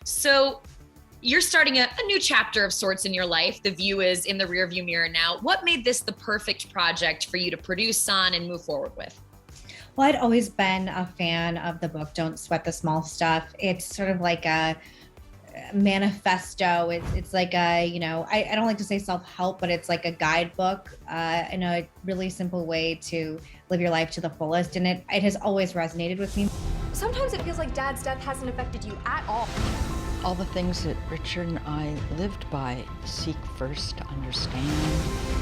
So you're starting a new chapter of sorts in your life. The view is in the rearview mirror now. What made this the perfect project for you to produce on and move forward with? Well, I'd always been a fan of the book, Don't Sweat the Small Stuff. It's sort of like a manifesto. It's like I don't like to say self-help, but it's like a guidebook in a really simple way to live your life to the fullest. And it has always resonated with me. Sometimes it feels like Dad's death hasn't affected you at all. All the things that Richard and I lived by: seek first to understand,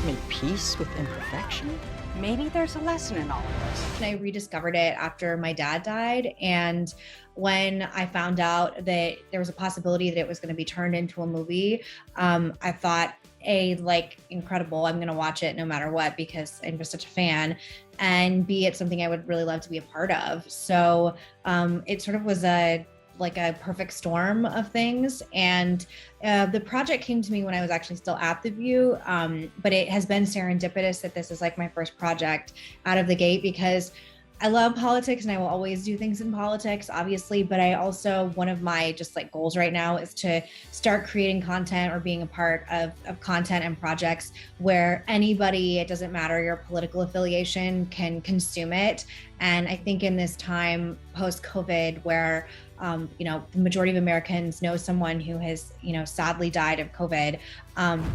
make peace with imperfection. Maybe there's a lesson in all of this. I rediscovered it after my dad died. And when I found out that there was a possibility that it was going to be turned into a movie, I thought, incredible. I'm going to watch it no matter what, because I'm just such a fan. And B, it's something I would really love to be a part of. So it sort of was a perfect storm of things. And the project came to me when I was actually still at The View, but it has been serendipitous that this is like my first project out of the gate, because I love politics and I will always do things in politics, obviously, but I also, one of my just goals right now is to start creating content or being a part of content and projects where anybody, it doesn't matter your political affiliation, can consume it. And I think in this time post-COVID where the majority of Americans know someone who has, sadly died of COVID,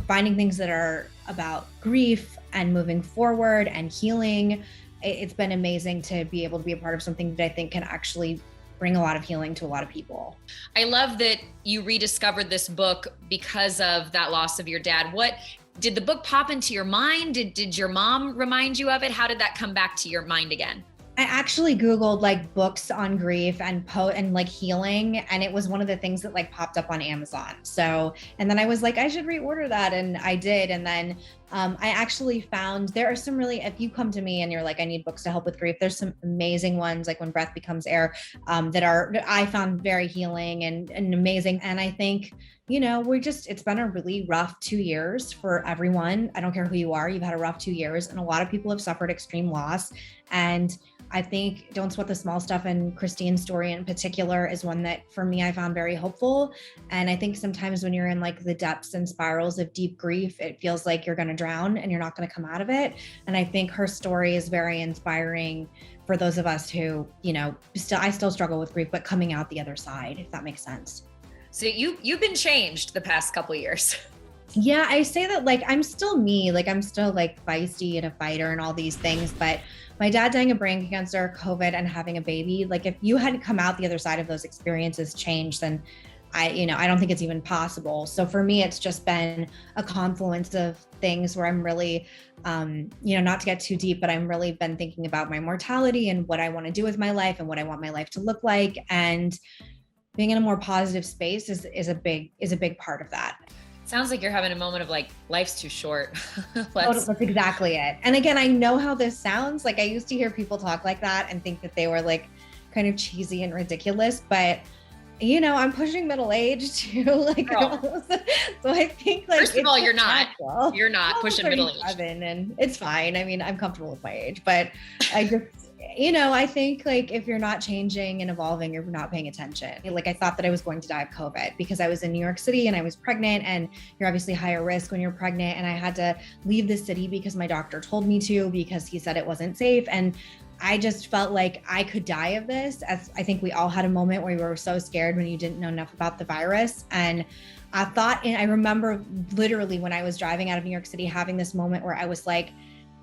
finding things that are about grief and moving forward and healing. It's been amazing to be able to be a part of something that I think can actually bring a lot of healing to a lot of people. I love that you rediscovered this book because of that loss of your dad. What did the book pop into your mind? Did your mom remind you of it? How did that come back to your mind again? I actually Googled books on grief and healing. And it was one of the things that popped up on Amazon. So, and then I was I should reorder that. And I did. And then I actually found there are some really, if you come to me and you're I need books to help with grief, there's some amazing ones When Breath Becomes Air that I found very healing and amazing. And I think, it's been a really rough 2 years for everyone. I don't care who you are, you've had a rough 2 years, and a lot of people have suffered extreme loss. And I think Don't Sweat the Small Stuff, and Christine's story in particular, is one that for me, I found very hopeful. And I think sometimes when you're in the depths and spirals of deep grief, it feels like you're going to drown and you're not going to come out of it. And I think her story is very inspiring for those of us who, I still struggle with grief, but coming out the other side, if that makes sense. So you've been changed the past couple of years. Yeah, I say that I'm still me, I'm still feisty and a fighter and all these things, but my dad dying of brain cancer, COVID, and having a baby, if you hadn't come out the other side of those experiences changed, then I don't think it's even possible. So for me, it's just been a confluence of things where I'm really, not to get too deep, but I'm really been thinking about my mortality and what I want to do with my life and what I want my life to look like. And being in a more positive space is a big part of that. Sounds like you're having a moment of life's too short. That's exactly it. And again, I know how this sounds. I used to hear people talk like that and think that they were kind of cheesy and ridiculous, but I'm pushing middle age too. So I think first of all, you're not pushing middle age. And it's fine. I mean, I'm comfortable with my age, but I just, I think if you're not changing and evolving, you're not paying attention. I thought that I was going to die of COVID because I was in New York City and I was pregnant, and you're obviously higher risk when you're pregnant. And I had to leave the city because my doctor told me to, because he said it wasn't safe. And I just felt like I could die of this, as I think we all had a moment where we were so scared when you didn't know enough about the virus. And I remember literally when I was driving out of New York City having this moment where I was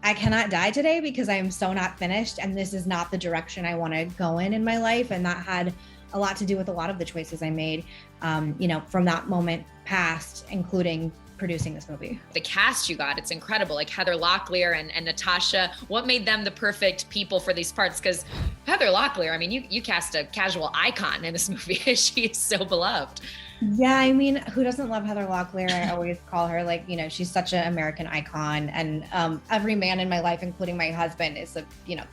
I cannot die today because I am so not finished, and this is not the direction I want to go in my life. And that had a lot to do with a lot of the choices I made, from that moment past, including producing this movie. The cast you got, it's incredible. Heather Locklear and Natasha. What made them the perfect people for these parts? Because Heather Locklear, I mean, you cast a casual icon in this movie. She is so beloved. Yeah, I mean, who doesn't love Heather Locklear? I always call her she's such an American icon. And every man in my life, including my husband,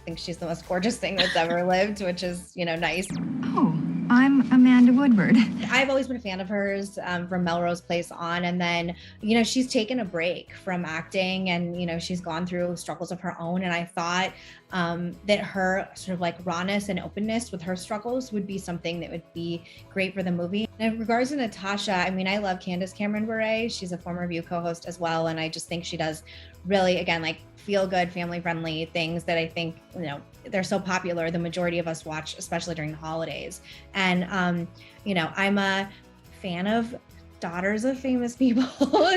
thinks she's the most gorgeous thing that's ever lived, which is, nice. Oh, I'm Amanda Woodward. I've always been a fan of hers from Melrose Place on. And then, she's taken a break from acting and, she's gone through struggles of her own. And I thought that her sort of like rawness and openness with her struggles would be something that would be great for the movie. And in regards to Natasha, I mean, I love Candace Cameron Bure. She's a former View co-host as well. And I just think she does really, again, like feel good, family friendly things that I think, they're so popular. The majority of us watch, especially during the holidays. And, I'm a fan of daughters of famous people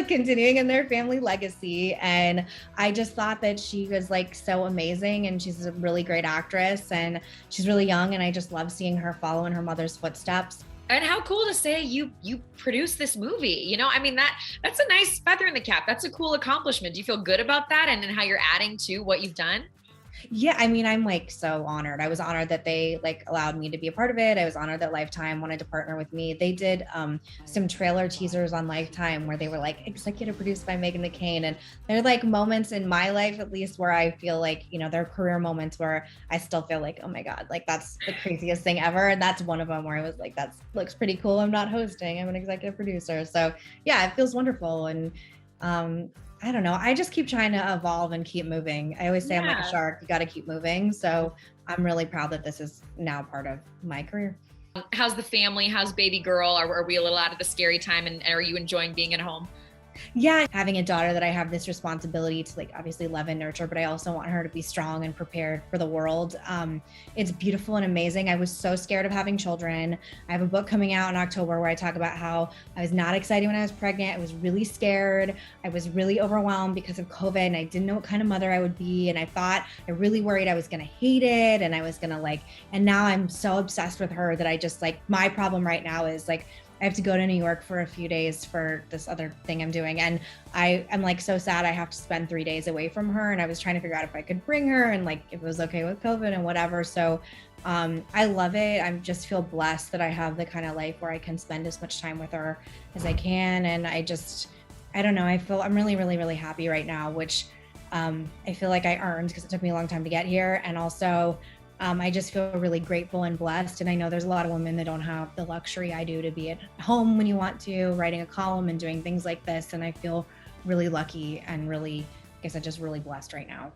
continuing in their family legacy. And I just thought that she was like so amazing, and she's a really great actress, and she's really young, and I just love seeing her follow in her mother's footsteps. And how cool to say you produced this movie, I mean, that's a nice feather in the cap. That's a cool accomplishment. Do you feel good about that and how you're adding to what you've done? Yeah, I mean, I'm like so honored. I was honored that they like allowed me to be a part of it. I was honored that Lifetime wanted to partner with me. They did some trailer teasers on Lifetime where they were like executive produced by Meghan McCain. And they're like moments in my life, at least, where I feel like, they're career moments where I still feel like, oh my God, like that's the craziest thing ever. And that's one of them where I was like, that looks pretty cool. I'm not hosting, I'm an executive producer. So yeah, it feels wonderful. And I don't know. I just keep trying to evolve and keep moving. I always say I'm like a shark. You got to keep moving. So I'm really proud that this is now part of my career. How's the family? How's baby girl? Are we a little out of the scary time, and are you enjoying being at home? Yeah, having a daughter that I have this responsibility to like obviously love and nurture, but I also want her to be strong and prepared for the world. It's beautiful and amazing. I was so scared of having children. I have a book coming out in October where I talk about how I was not excited when I was pregnant. I was really scared. I was really overwhelmed because of COVID, and I didn't know what kind of mother I would be. And I really worried I was going to hate it, and I was going to and now I'm so obsessed with her that I just my problem right now is I have to go to New York for a few days for this other thing I'm doing. And I'm so sad I have to spend 3 days away from her. And I was trying to figure out if I could bring her and if it was okay with COVID and whatever. So I love it. I just feel blessed that I have the kind of life where I can spend as much time with her as I can. And I don't know, I'm really, really, really happy right now, which I feel like I earned because it took me a long time to get here. And also, I just feel really grateful and blessed. And I know there's a lot of women that don't have the luxury I do to be at home when you want to, writing a column and doing things like this. And I feel really lucky and really, just really blessed right now.